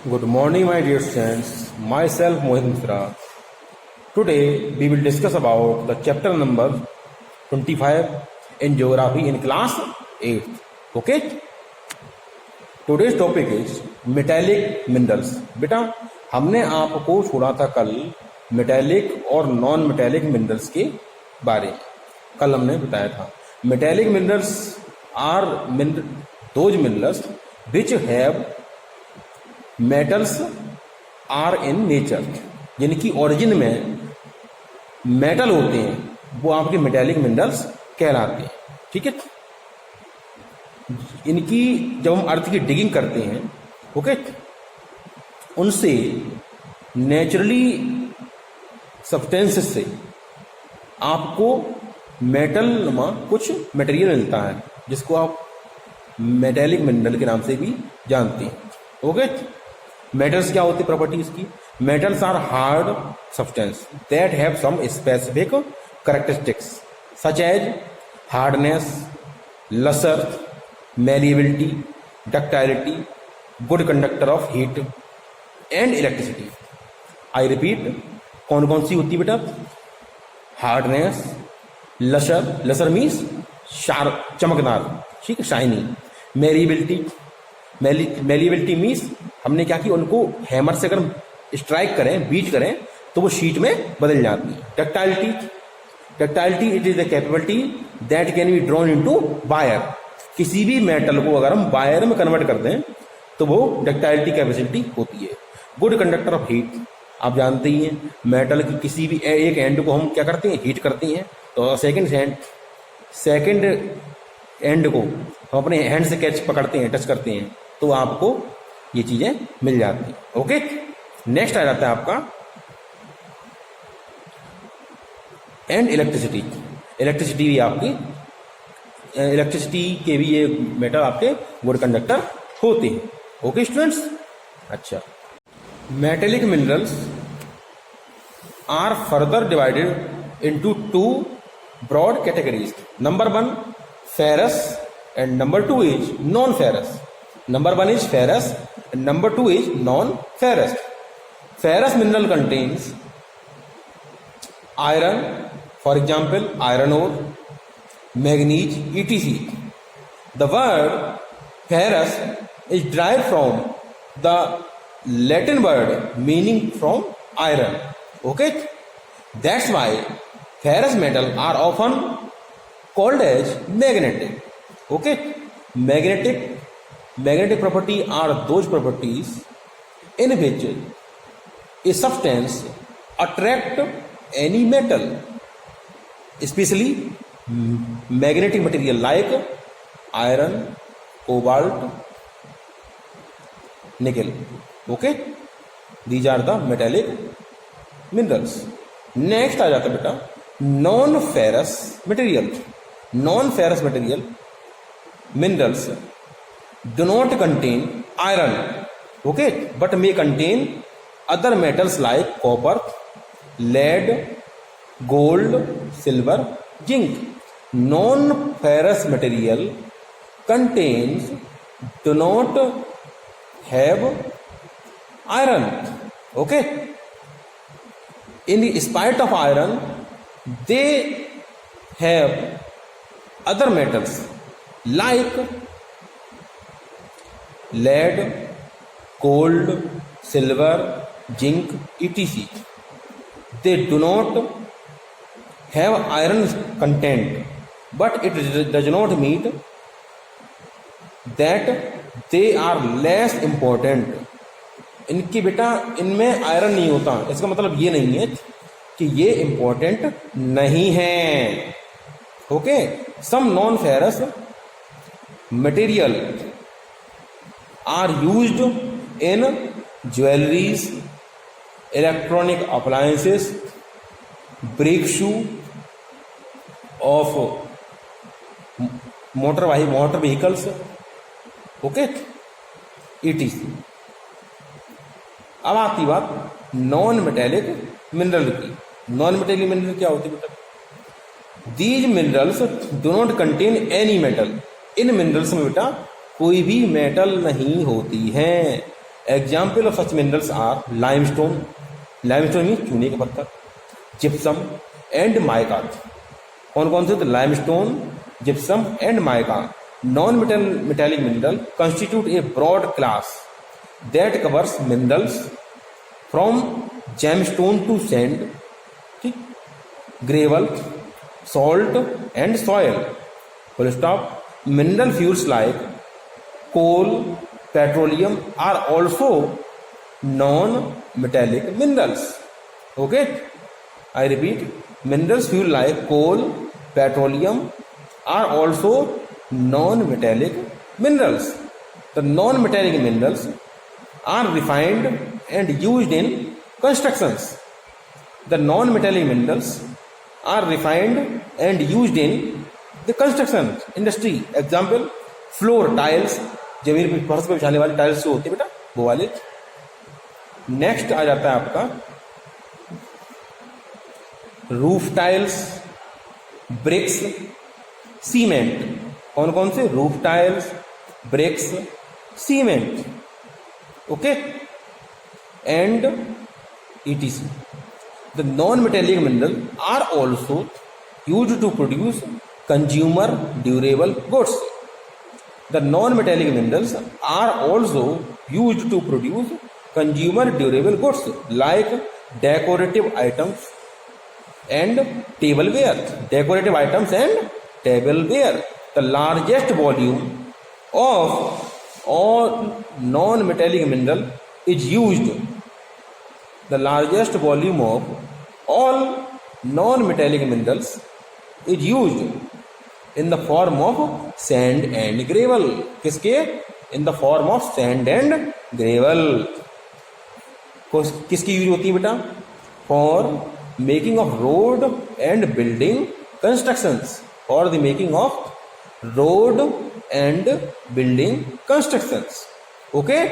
Good morning, my dear students. Myself Mohit Mishra. Today we will discuss about the chapter number 25 in geography in class 8th. Okay? Today's topic is metallic minerals. बेटा हमने आपको छोड़ा था कल metallic और non metallic minerals के बारे में. कल हमने बताया था metallic minerals are those minerals which have metals are in nature, यानी कि ओरिजिन में मेटल होते हैं, वो आपके मेटेलिक मिनरल्स कहलाते हैं. ठीक है. इनकी जब हम अर्थ की डिगिंग करते हैं, ओके, उनसे नेचुरली सब्सटेंसेस से आपको मेटल नुमा कुछ मटेरियल मिलता है, जिसको आप मेटेलिक मिनरल के नाम से भी जानते हैं. ओके. मेटल्स क्या होती है प्रॉपर्टी इसकी? Metals are hard substance that have some specific characteristics such as hardness, lustre, malleability, ductility, good conductor of heat and electricity. I repeat, कौन कौन सी होती है बेटा? हार्डनेस, लसर, लसर मीन्स शार्प, चमकदार, ठीक है, शाइनी. मैलिएबिलिटी, मैलिएबिलिटी मीन्स हमने क्या किया, उनको हैमर से अगर स्ट्राइक करें, बीट करें, तो वो शीट में बदल जाती है. Ductility, ductility it is the capability that can be drawn into wire. किसी भी मेटल को अगर हम वायर में कन्वर्ट कर दें तो वो डक्टाइलिटी कैपेसिटी होती है. गुड कंडक्टर ऑफ हीट, आप जानते ही हैं मेटल की किसी भी एक एंड को हम क्या करते हैं, हीट करते हैं, तो सेकेंड एंड को हम अपने हैंड से कैच पकड़ते हैं, टच करते हैं, तो आपको ये चीजें मिल जाती हैं. ओके. नेक्स्ट आ जाता है आपका एंड इलेक्ट्रिसिटी. इलेक्ट्रिसिटी भी आपकी, इलेक्ट्रिसिटी के भी ये मेटल आपके गुड कंडक्टर होते हैं. Okay students. अच्छा, metallic minerals are further divided into two broad categories. Number 1 ferrous and number 2 is non-ferrous. Number 1 is ferrous and number 2 is non-ferrous. Ferrous mineral contains iron, for example iron ore, manganese, etc. The word ferrous is derived from the Latin word meaning from iron. Okay, that's why ferrous metal are often called as magnetic. Okay, magnetic property are those properties in which a substance attract any metal, especially magnetic material like iron, cobalt, nickel. Okay, these are the metallic minerals. Next आ जाता है बेटा non-ferrous material. Non-ferrous material minerals do not contain iron, okay, but may contain other metals like copper, lead, gold, silver, zinc. Non-ferrous material contains do not have iron. Okay, in the spite of iron they have other metals like lead, gold, silver, zinc, etc. They do not have iron content, but it does not mean that they are less important. इनकी बेटा इनमें iron नहीं होता, इसका मतलब ये नहीं है कि ये इंपॉर्टेंट नहीं है. Okay. Some non ferrous material are used in jewelries, electronic appliances, brake shoe of motor vehicles, okay, etc. अब आती बात नॉन मेटेलिक मिनरल की. नॉन मेटेलिक मिनरल क्या होती है बेटा? These minerals do not contain any metal. इन minerals में बेटा कोई भी मेटल नहीं होती है. Example of such minerals are limestone, limestone mean चूने का पत्थर, जिप्सम एंड माइका। कौन कौन से? तो limestone, gypsum and mica. Non metallic mineral constitute a broad class that covers minerals from gemstone to sand, ठीक, gravel, salt and soil, full stop. Mineral fuels like coal, petroleum are also non-metallic minerals. Okay, I repeat, minerals fuel like coal, petroleum are also non-metallic minerals. The non-metallic minerals are refined and used in constructions. The non-metallic minerals are refined and used in the construction industry. Example, floor, tiles, जमीन पर फर्श पर बिछाने वाली tiles जो होती है बेटा, वो वाले। नेक्स्ट आ जाता है आपका रूफ टाइल्स, ब्रिक्स, सीमेंट। कौन कौन से? Roof tiles, bricks, cement, okay, and ETC. The non-metallic minerals are also used to produce consumer durable goods. The non-metallic minerals are also used to produce consumer durable goods like decorative items and tableware. Decorative items and tableware. The largest volume of all non-metallic mineral is used. The largest volume of all non-metallic minerals is used in the form of sand and gravel. किसके? in the form of sand and gravel. किसकी use होती है बेटा? for making of road and building constructions. for the making of road and building constructions. Okay.